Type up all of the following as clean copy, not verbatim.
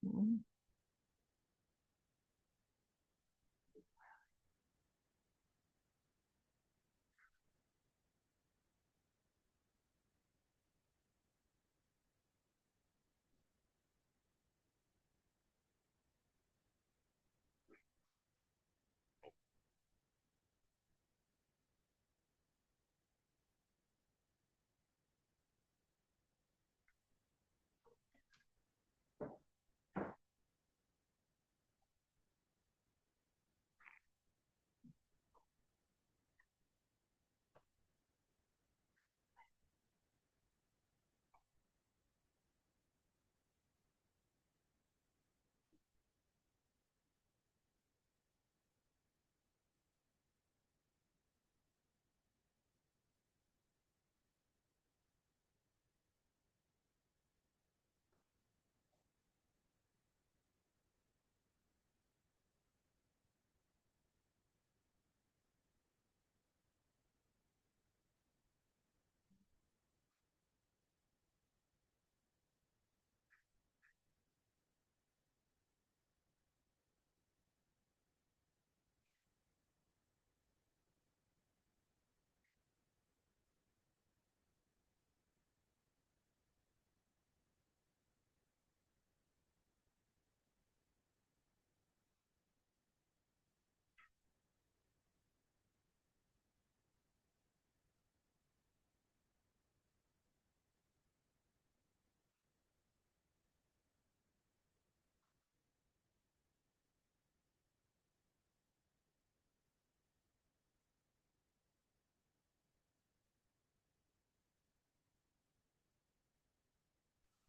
Mm.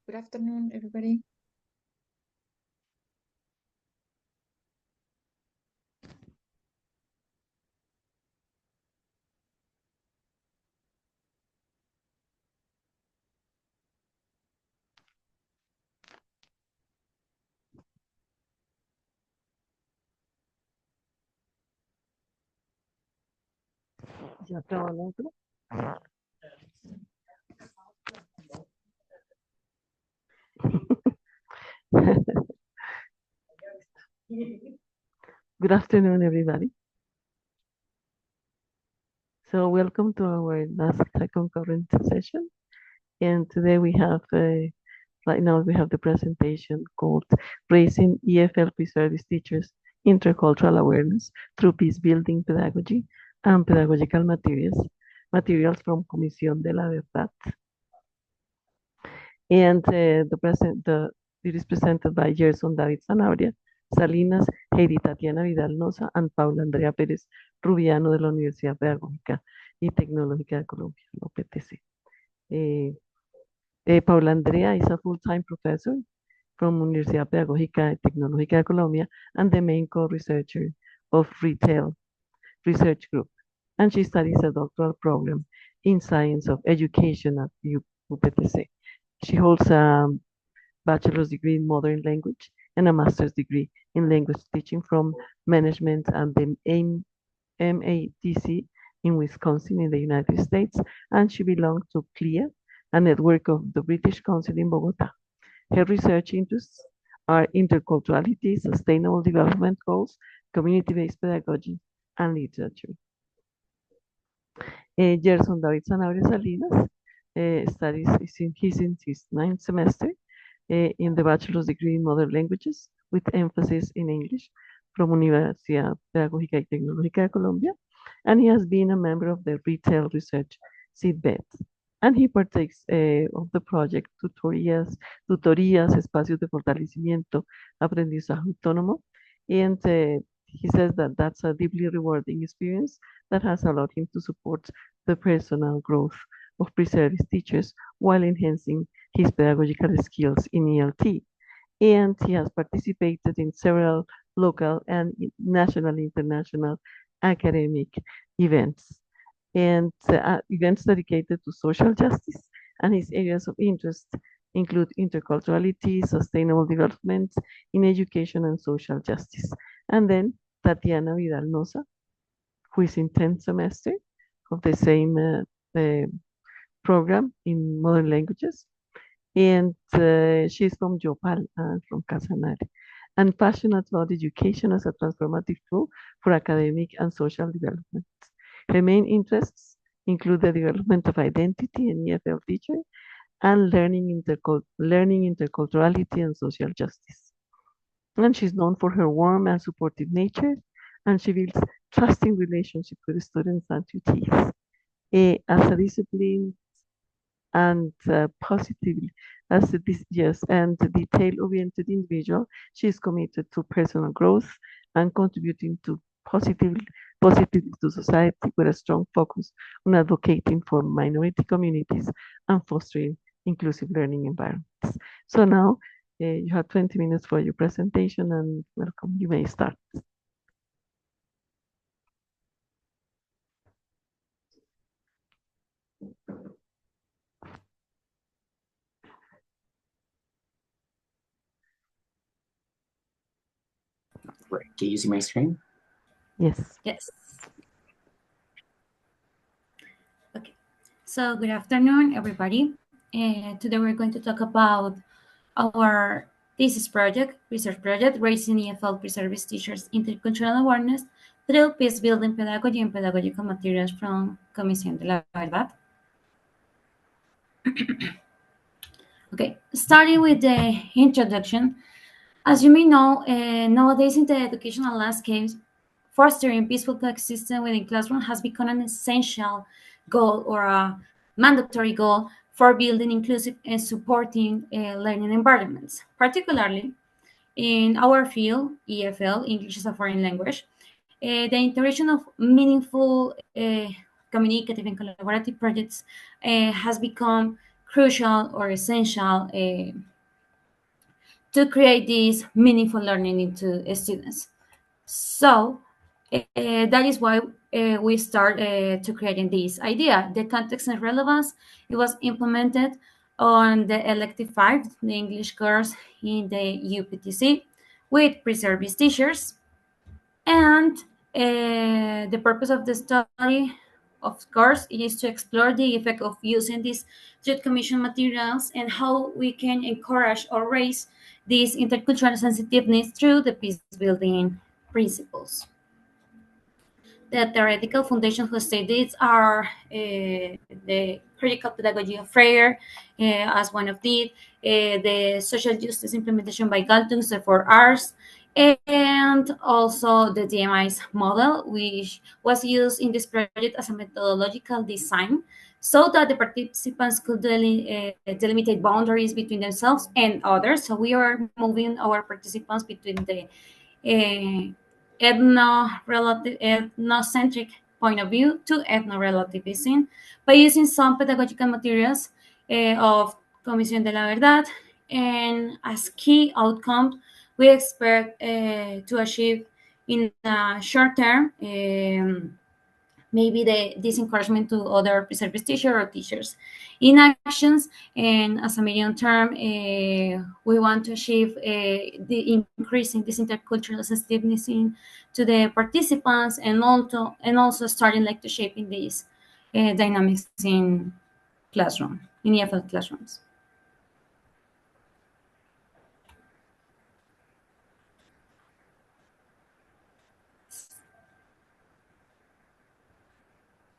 Good afternoon, everybody. ¿Ya acabó el otro? Good afternoon, everybody. So welcome to our last concurrent session. And today we have, right now we have the presentation called Raising EFL Pre-Service Teachers Intercultural Awareness Through Peace Building Pedagogy and Pedagogical Materials from Comisión de la Verdad. And it is presented by Gerson David Zanabria, Salinas, Heidi Tatiana Vidal Noza, and Paula Andrea Pérez Rubiano de la Universidad Pedagógica y Tecnológica de Colombia, la UPTC. Paula Andrea is a full-time professor from Universidad Pedagógica y Tecnológica de Colombia and the main co-researcher of Retail Research Group. And she studies a doctoral program in Science of Education at UPTC. She holds a bachelor's degree in modern language and a master's degree in language teaching from management and the MATC in Wisconsin in the United States, and she belongs to CLIA, a network of the British Council in Bogota. Her research interests are interculturality, sustainable development goals, community-based pedagogy, and literature. Gerson David Sanabria Salinas studies he's in his 9th semester in the bachelor's degree in modern languages with emphasis in English from Universidad Pedagógica y Tecnológica de Colombia, and he has been a member of the Retail Research Seedbed. And he partakes of the project tutorías, espacios de fortalecimiento, aprendizaje autónomo, and he says that that's a deeply rewarding experience that has allowed him to support the personal growth of pre-service teachers while enhancing his pedagogical skills in ELT. And he has participated in several local and national, international academic events and events dedicated to social justice. And his areas of interest include interculturality, sustainable development in education and social justice. And then Tatiana Vidal Noza, who is in 10th semester of the same program in modern languages. And she's from Yopal, from Casanare, and passionate about education as a transformative tool for academic and social development. Her main interests include the development of identity and EFL teacher and learning interculturality and social justice. And she's known for her warm and supportive nature, and she builds trusting relationships with students and tutees. As a disciplined and positively yes, and detail-oriented individual, she is committed to personal growth and contributing to positively to society with a strong focus on advocating for minority communities and fostering inclusive learning environments. So now you have 20 minutes for your presentation, and welcome. You may start. Right. Can you see my screen? Yes. Yes. Okay. So good afternoon, everybody. Today we're going to talk about our thesis project, research project, raising EFL pre-service teachers intercultural awareness through peace-building pedagogy and pedagogical materials from Comisión de la Verdad. Okay, starting with the introduction. As you may know, nowadays in the educational landscape, fostering peaceful coexistence within classroom has become an essential goal or a mandatory goal for building inclusive and supporting learning environments. Particularly in our field, EFL, English as a Foreign Language, the integration of meaningful communicative and collaborative projects has become crucial or essential to create this meaningful learning into students. So that is why we start to creating this idea. The context and relevance, it was implemented on the elective 5, the English course in the UPTC with pre-service teachers. And the purpose of the study, of course, it is to explore the effect of using these Truth Commission materials and how we can encourage or raise this intercultural sensitiveness through the peace building principles. The theoretical foundation whose studies are the critical pedagogy of Freire as one of these, the social justice implementation by Galtung, the 4 Rs, and also the DMI's model, which was used in this project as a methodological design so that the participants could delimitate boundaries between themselves and others. So we are moving our participants between the ethnocentric point of view to ethno-relativism by using some pedagogical materials of Comisión de la Verdad. And as key outcome, we expect to achieve in a short term maybe this encouragement to other pre-service teachers or teachers in actions, and as a medium term we want to achieve the increasing this intercultural sensitiveness to the participants, and also starting like to shaping these dynamics in EFL classrooms.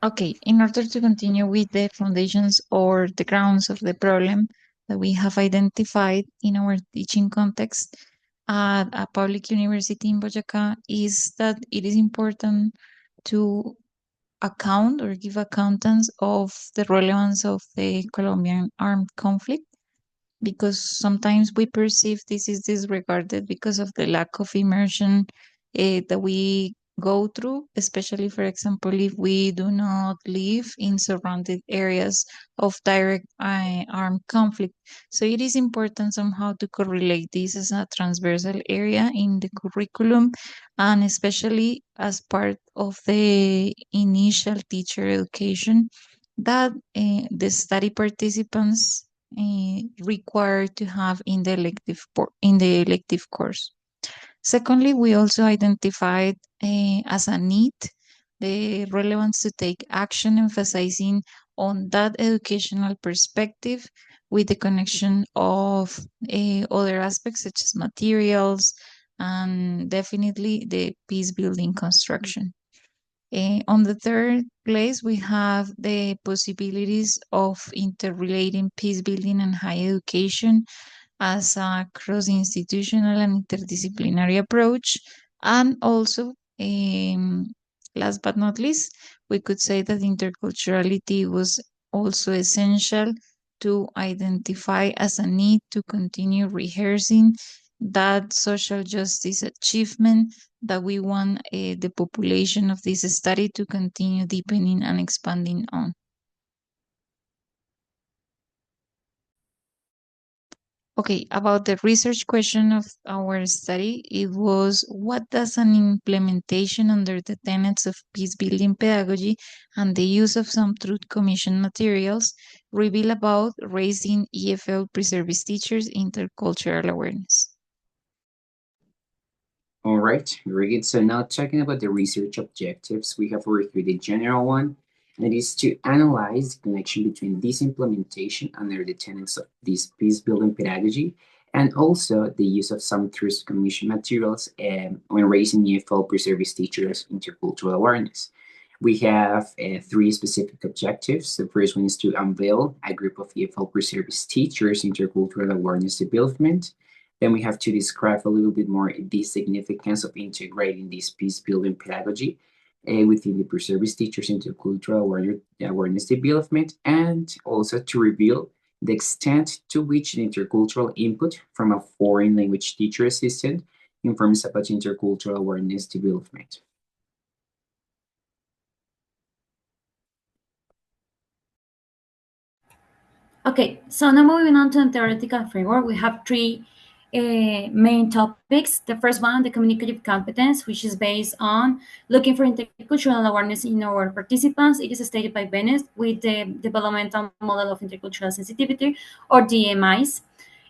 Okay, in order to continue with the foundations or the grounds of the problem that we have identified in our teaching context at a public university in Boyacá, is that it is important to account or give accountance of the relevance of the Colombian armed conflict, because sometimes we perceive this is disregarded because of the lack of immersion that we go through, especially, for example, if we do not live in surrounded areas of direct armed conflict. So it is important somehow to correlate this as a transversal area in the curriculum, and especially as part of the initial teacher education that the study participants required to have in the elective course. Secondly, we also identified as a need the relevance to take action, emphasizing on that educational perspective with the connection of other aspects such as materials and definitely the peace building construction. On the third place, we have the possibilities of interrelating peace building and higher education as a cross-institutional and interdisciplinary approach. And also, last but not least, we could say that interculturality was also essential to identify as a need to continue rehearsing that social justice achievement that we want the population of this study to continue deepening and expanding on. Okay, about the research question of our study, it was what does an implementation under the tenets of peace building pedagogy and the use of some truth commission materials reveal about raising EFL preservist teachers' intercultural awareness? All right, very good. So now talking about the research objectives, we have worked with the general one, and it is to analyze the connection between this implementation under the tenets of this peace-building pedagogy, and also the use of some truth commission materials when raising EFL preservist teachers' intercultural awareness. We have three specific objectives. The first one is to unveil a group of EFL preservist teachers' intercultural awareness development. Then we have to describe a little bit more the significance of integrating this peace-building pedagogy within the preservist teachers intercultural awareness development, and also to reveal the extent to which the intercultural input from a foreign language teacher assistant informs about intercultural awareness development. Okay, so now moving on to the theoretical framework, we have three main topics. The first one, the communicative competence, which is based on looking for intercultural awareness in our participants. It is stated by Bennett with the developmental model of intercultural sensitivity, or DMIs,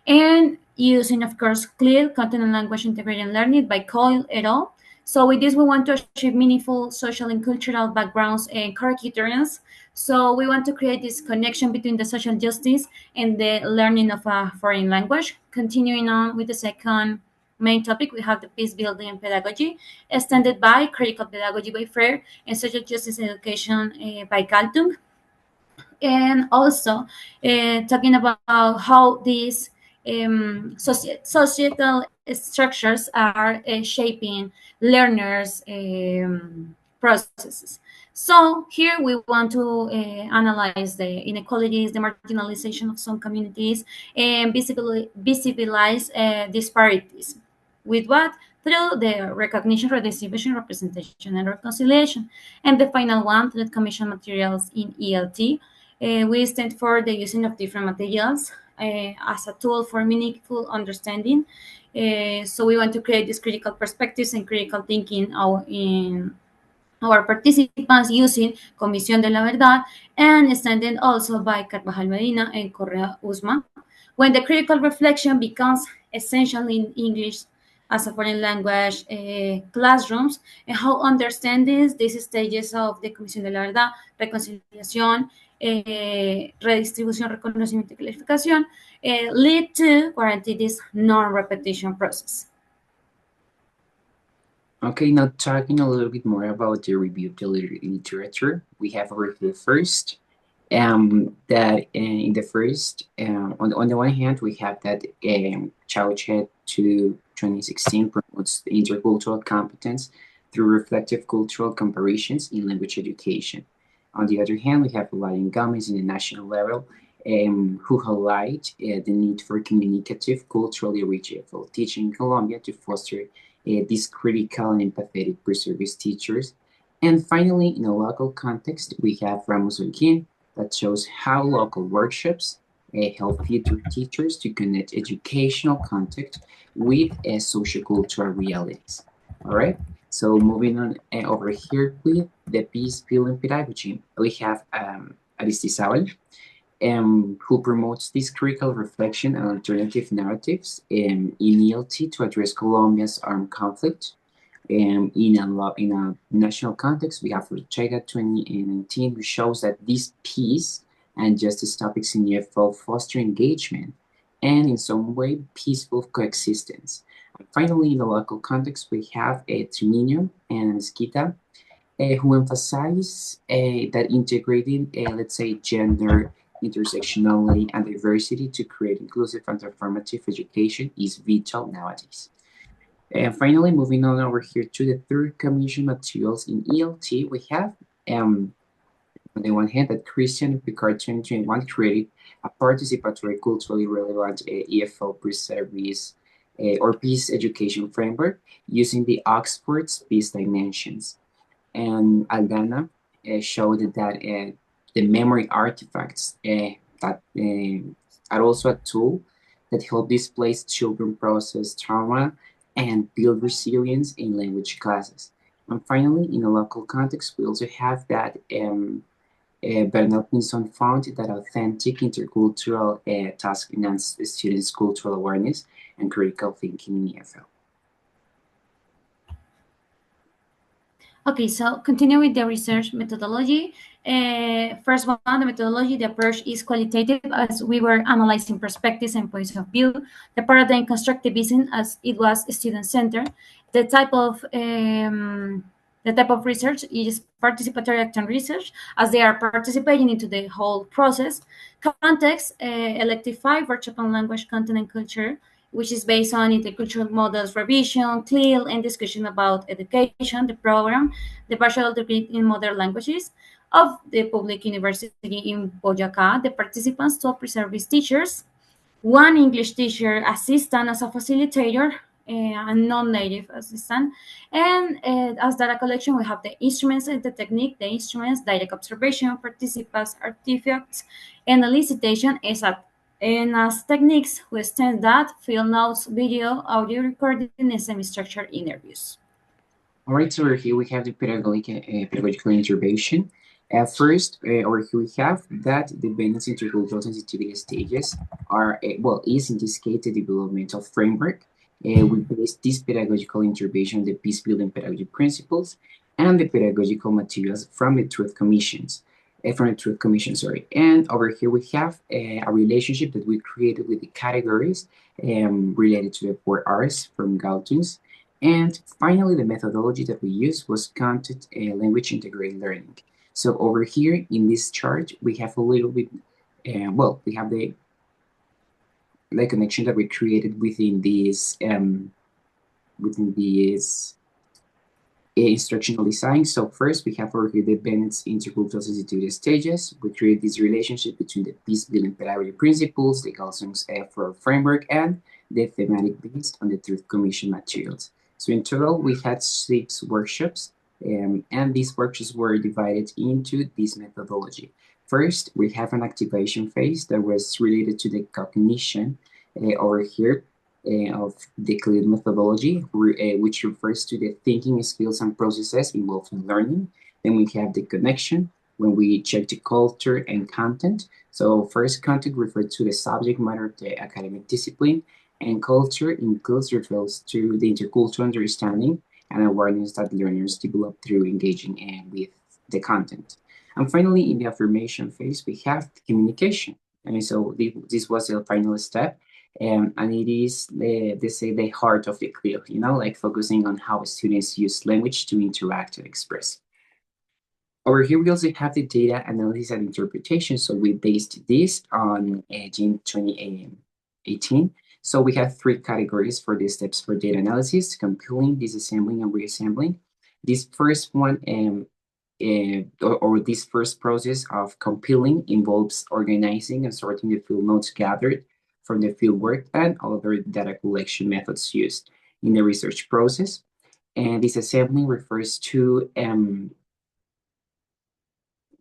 and using, of course, clear content and language integrated learning by Coyle et al. So with this, we want to achieve meaningful social and cultural backgrounds and criterions. So we want to create this connection between the social justice and the learning of a foreign language. Continuing on with the second main topic, we have the peace building and pedagogy, extended by critical pedagogy by Freire and social justice education by Galtung. And also talking about how these societal structures are shaping learners' processes. So here we want to analyze the inequalities, the marginalization of some communities, and visibilize disparities. With what? Through the recognition, redistribution, representation, and reconciliation. And the final one, through commission materials in ELT. We stand for the using of different materials as a tool for meaningful understanding. So we want to create these critical perspectives and critical thinking in our participants using Comisión de la Verdad, and extended also by Carvajal Medina and Correa Usma. When the critical reflection becomes essential in English as a foreign language classrooms, and how understanding these stages of the Comisión de la Verdad, reconciliación, redistribución, reconocimiento y clarificación lead to guarantee this non-repetition process. Okay, now talking a little bit more about the review of the literature, we have over here first that in the first, on the one hand, we have that Chauchet to 2016 promotes the intercultural competence through reflective cultural comparisons in language education. On the other hand, we have Lion Gomez in the national level who highlight the need for communicative, culturally rich teaching in Colombia to foster these critical and empathetic preservist teachers. And finally, in a local context, we have Ramos Olguin that shows how local workshops help future teachers to connect educational context with sociocultural realities. All right, so moving on over here with the peace building pedagogy, we have Aristizabal, who promotes this critical reflection and alternative narratives in ELT to address Colombia's armed conflict. In a national context, we have Ortega 2019, which shows that this peace and justice topics in EFL foster engagement and in some way peaceful coexistence. And finally, in the local context, we have Triminio and Skita, who emphasize that integrating, let's say, gender, intersectionality, and diversity to create inclusive and transformative education is vital nowadays. And finally, moving on over here to the third commission materials in ELT, we have, on the one hand, that Christian Picard 2021 created a participatory, culturally relevant EFL pre-service or peace education framework using the Oxford's peace dimensions. And Aldana showed that the memory artifacts that are also a tool that help displaced children process trauma and build resilience in language classes. And finally, in a local context, we also have that Bernard Pinson found that authentic intercultural task enhance students' cultural awareness and critical thinking in EFL. Okay, so continue with the research methodology. First one, the methodology, the approach is qualitative as we were analyzing perspectives and points of view. The paradigm constructivism as it was student-centered. The type of research is participatory action research as they are participating into the whole process. Context, elective 5, workshop on language, content, and culture, which is based on intercultural models revision, CLIL, and discussion about education, the program, the bachelor degree in modern languages of the public university in Boyacá. The participants, 12 pre-service teachers, one English teacher assistant as a facilitator, a non-native assistant. And as data collection, we have the instruments and the technique, the instruments, direct observation, participants, artifacts, and elicitation is a and as techniques, we extend that, field notes, video, audio recording, and semi-structured interviews. All right, so over here we have the pedagogical intervention. At first, over here we have that the Bennett's intercultural sensitivity stages are, is in this case the developmental framework. We base this pedagogical intervention on the peace-building pedagogy principles and the pedagogical materials from the Truth Commissions. And over here we have a relationship that we created with the categories related to the 4 R's from Galton's. And finally, the methodology that we used was content language integrated learning. So over here in this chart, we have a little bit, we have the connection that we created within this instructional design. So first, we have over here the Bennett's intercultural sensitivity stages. We create this relationship between the peace-building pedagogy principles, the Galton's effort framework, and the thematic based on the Truth Commission materials. So in total, we had 6 workshops, and these workshops were divided into this methodology. First, we have an activation phase that was related to the cognition over here of the CLIL methodology, which refers to the thinking skills and processes involved in learning. Then we have the connection, when we check the culture and content. So first, content refers to the subject matter of the academic discipline, and culture refers to the intercultural understanding and awareness that learners develop through engaging with the content. And finally, in the affirmation phase, we have communication. And so this was the final step. And it is, the heart of the CLIL, like focusing on how students use language to interact and express. Over here, we also have the data analysis and interpretation. So we based this on June 2018. So we have 3 categories for the steps for data analysis: compiling, disassembling, and reassembling. This first one, this first process of compiling involves organizing and sorting the field notes gathered from the fieldwork and other data collection methods used in the research process. And disassembling refers to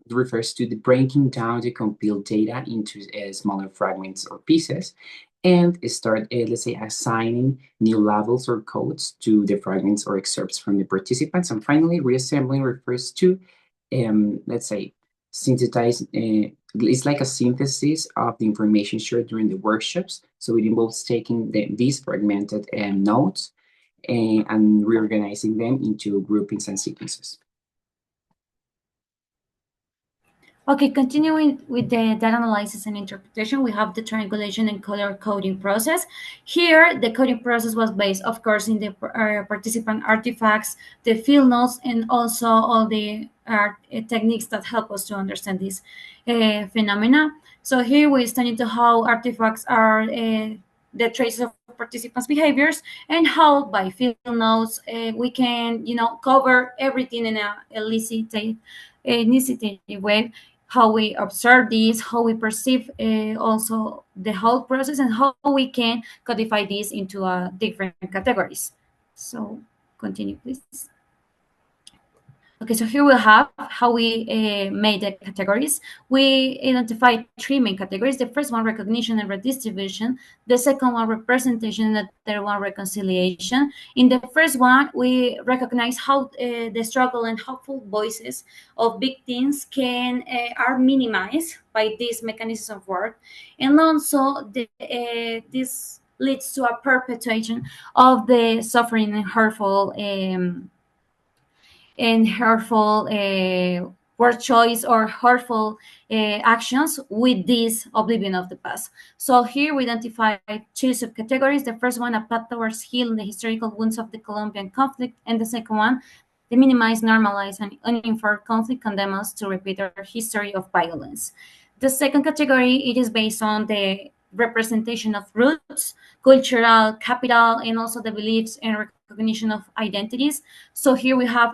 the breaking down the compiled data into smaller fragments or pieces, and start, let's say, assigning new labels or codes to the fragments or excerpts from the participants. And finally, reassembling refers to, let's say, synthesize. It's like a synthesis of the information shared during the workshops. So it involves taking these fragmented notes and reorganizing them into groupings and sequences. Okay, continuing with the data analysis and interpretation, we have the triangulation and color coding process. Here, the coding process was based, of course, in the participant artifacts, the field notes, and also all the techniques that help us to understand this phenomena. So here we study into how artifacts are the traces of participants' behaviors, and how by field notes we can, cover everything in a elicited way, how we observe this, how we perceive also the whole process, and how we can codify this into different categories. So continue, please. Okay, so here we have how we made the categories. We identified three main categories. The first one, recognition and redistribution. The second one, representation. And the third one, reconciliation. In the first one, we recognize how the struggle and hopeful voices of victims are minimized by these mechanisms of work. And also, this leads to a perpetuation of the suffering and hurtful word choice or hurtful actions with this oblivion of the past. So here we identify two subcategories. The first one, a path towards healing the historical wounds of the Colombian conflict, and the second one, the minimize, normalize, and uninformed conflict condemn us to repeat our history of violence. The second category, it is based on the representation of roots, cultural capital, and also the beliefs and recognition of identities. So here we have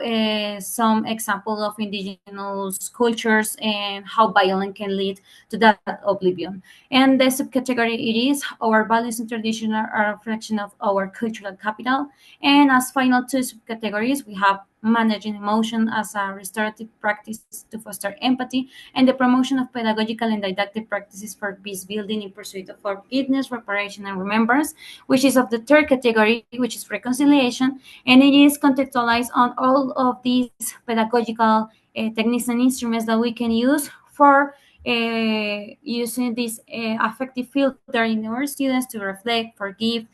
some examples of indigenous cultures and how violence can lead to that oblivion. And the subcategory, it is our values and tradition are a reflection of our cultural capital. And as final two subcategories, we have managing emotion as a restorative practice to foster empathy, and the promotion of pedagogical and didactic practices for peace building in pursuit of forgiveness, reparation, and remembrance, which is of the third category, which is reconciliation, and it is contextualized on all of these pedagogical techniques and instruments that we can use for using this affective filter in our students to reflect, forgive,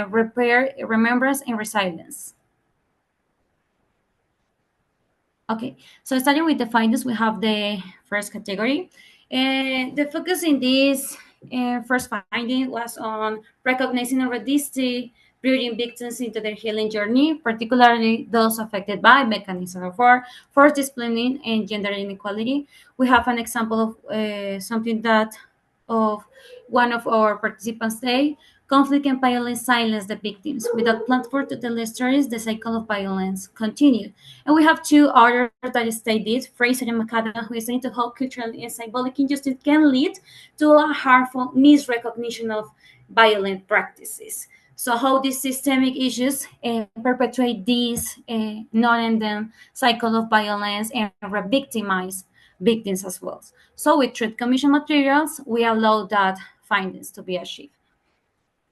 repair, remembrance, and resilience. Okay, so starting with the findings, we have the first category. The focus in this first finding was on recognizing and redistributing victims into their healing journey, particularly those affected by mechanisms of war, forced disciplining, and gender inequality. We have an example of something that of one of our participants say, conflict and violence silence the victims. Without platform to tell their stories, the cycle of violence continued. And we have two others that state this, Fraser and McAdam, who is into how cultural and symbolic injustice can lead to a harmful misrecognition of violent practices. So how these systemic issues perpetuate this non-ending cycle of violence and re-victimize victims as well. So with truth commission materials, we allow that findings to be achieved.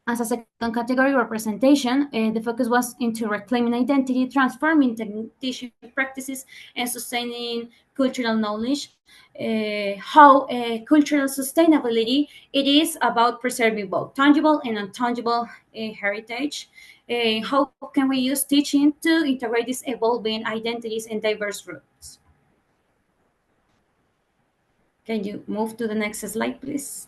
As a second category, representation, the focus was into reclaiming identity, transforming teaching practices, and sustaining cultural knowledge. How cultural sustainability, it is about preserving both tangible and intangible heritage. How can we use teaching to integrate these evolving identities and diverse roots? Can you move to the next slide, please?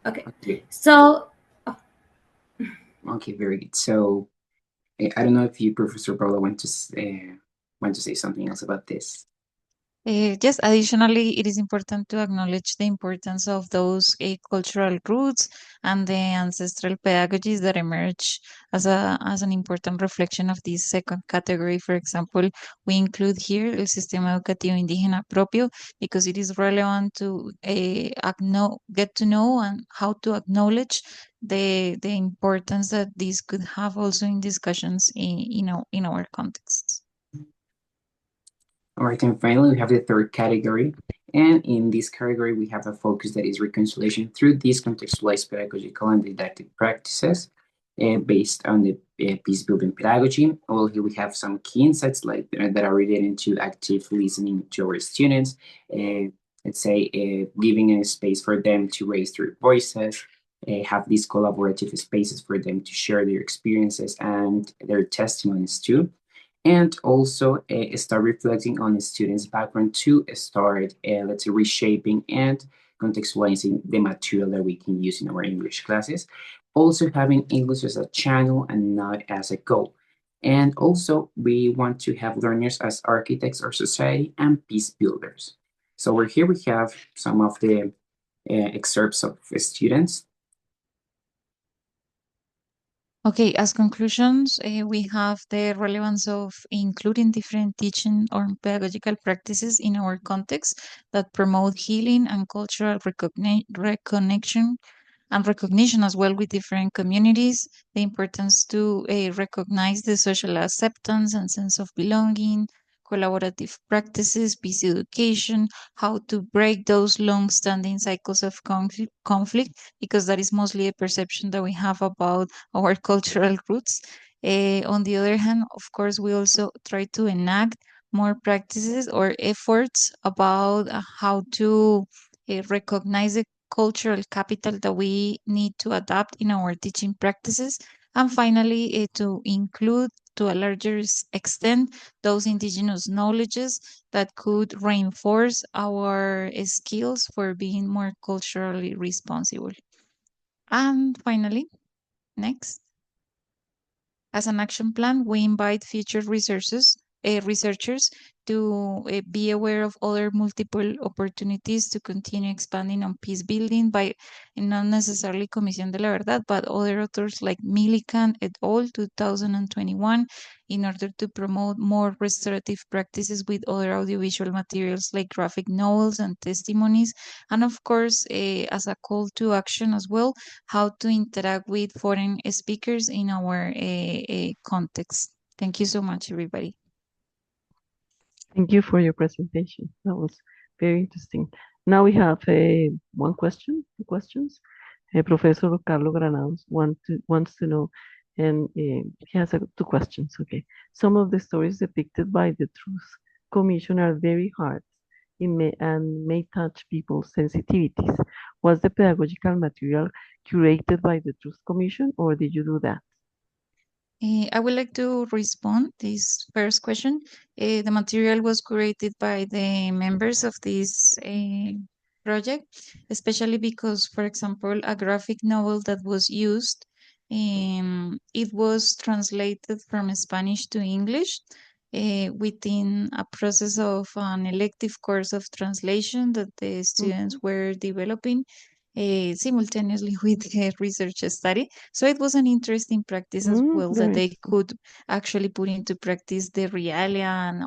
Okay. So. Okay, very good. So I don't know if you, Professor Paula, want to say something else about this. Yes, additionally, it is important to acknowledge the importance of those cultural roots and the ancestral pedagogies that emerge as an important reflection of this second category. For example, we include here el sistema educativo indígena propio because it is relevant to get to know and how to acknowledge the importance that this could have also in discussions in our contexts. All right, and finally, we have the third category. And in this category, we have a focus that is reconciliation through these contextualized pedagogical and didactic practices based on the peace building pedagogy. Well, here we have some key insights that are related to active listening to our students. Let's say giving a space for them to raise their voices, have these collaborative spaces for them to share their experiences and their testimonies too. and also start reflecting on the student's background to start, let's say, reshaping and contextualizing the material that we can use in our English classes. Also having English as a channel and not as a goal. And also we want to have learners as architects of society and peace builders. So we're here, we have some of the excerpts of the students. Okay, as conclusions, we have the relevance of including different teaching or pedagogical practices in our context that promote healing and cultural reconnection and recognition as well with different communities, the importance to recognize the social acceptance and sense of belonging, collaborative practices, peace education, how to break those long-standing cycles of conflict, because that is mostly a perception that we have about our cultural roots. On the other hand, of course, we also try to enact more practices or efforts about how to recognize the cultural capital that we need to adapt in our teaching practices. And finally, to include to a larger extent those indigenous knowledges that could reinforce our skills for being more culturally responsible. And finally, next. As an action plan, we invite future researchers to be aware of other multiple opportunities to continue expanding on peace building by not necessarily Comisión de la Verdad, but other authors like Millikan et al. 2021, in order to promote more restorative practices with other audiovisual materials like graphic novels and testimonies. And of course, as a call to action as well, how to interact with foreign speakers in our context. Thank you so much, everybody. Thank you for your presentation. That was very interesting. Now we have one question, two questions. Professor Carlos Granados wants to know, and he has two questions. Okay. Some of the stories depicted by the Truth Commission are very hard and may touch people's sensitivities. Was the pedagogical material curated by the Truth Commission, or did you do that? I would like to respond this first question. The material was curated by the members of this project, especially because, for example, a graphic novel that was used, it was translated from Spanish to English within a process of an elective course of translation that the students were developing simultaneously with the research study. So it was an interesting practice as well that they could actually put into practice the RIA and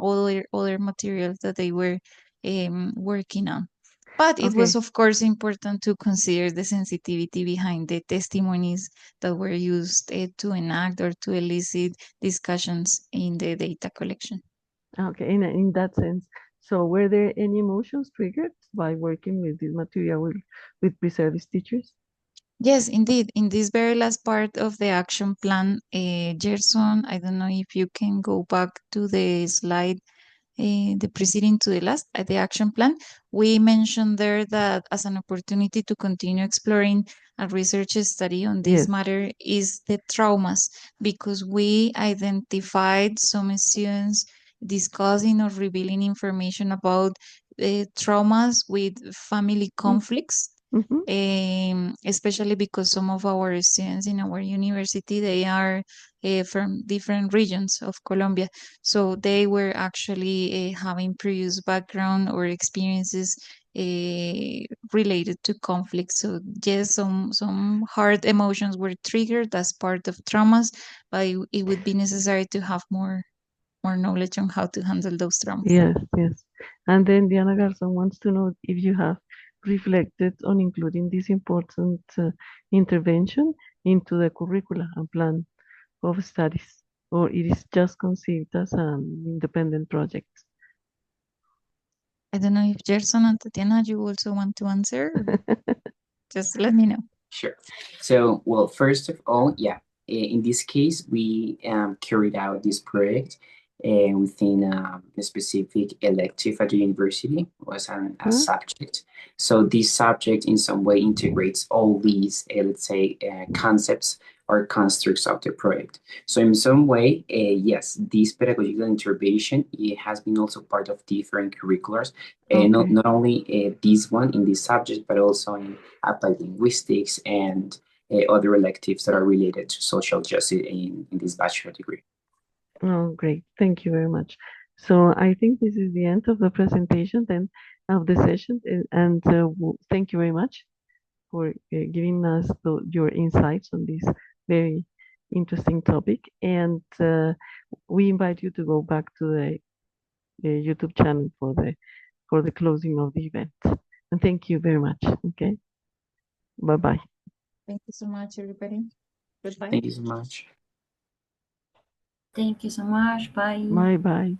other materials that they were working on. But it was, of course, important to consider the sensitivity behind the testimonies that were used to enact or to elicit discussions in the data collection. Okay, in that sense. So were there any emotions triggered by working with this material with pre-service teachers? Yes, indeed. In this very last part of the action plan, Gerson, I don't know if you can go back to the slide, the preceding to the last, the action plan. We mentioned there that as an opportunity to continue exploring a research study on this matter is the traumas, because we identified some students discussing or revealing information about traumas with family conflicts. Especially because some of our students in our university, they are from different regions of Colombia. So they were actually having previous background or experiences related to conflict. So yes, some hard emotions were triggered as part of traumas, but it would be necessary to have more knowledge on how to handle those traumas. Yes. And then Diana Garson wants to know if you have reflected on including this important intervention into the curricula and plan of studies, or it is just conceived as an independent project. I don't know if Gerson and Tatiana, you also want to answer? Just let me know. Sure. So, well, first of all, yeah, in this case, we carried out this project within a specific elective at the university, was a subject. So this subject in some way integrates all these, let's say, concepts or constructs of the project. So in some way, yes, this pedagogical intervention, it has been also part of different curriculars, not only this one in this subject, but also in applied linguistics and other electives that are related to social justice in this bachelor degree. Oh, great. Thank you very much. So I think this is the end of the presentation then of the session. And thank you very much for giving us your insights on this very interesting topic. And we invite you to go back to the YouTube channel for the closing of the event. And thank you very much. Okay. Bye-bye. Thank you so much, everybody. Goodbye. Thank you so much. Thank you so much. Bye. Bye-bye.